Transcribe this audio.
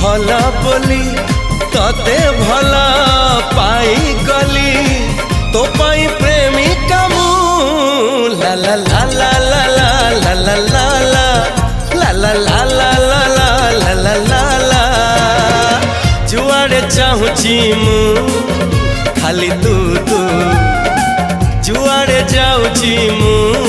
भला बोली तते भला पाई गली तो पाई प्रेमिका मु ला ला ला ला ला ला ला ला ला ला ला ला ला ला ला ला ला जुआड़े चाहूची मु खाली तू तू जुआड़े जाऊची मु।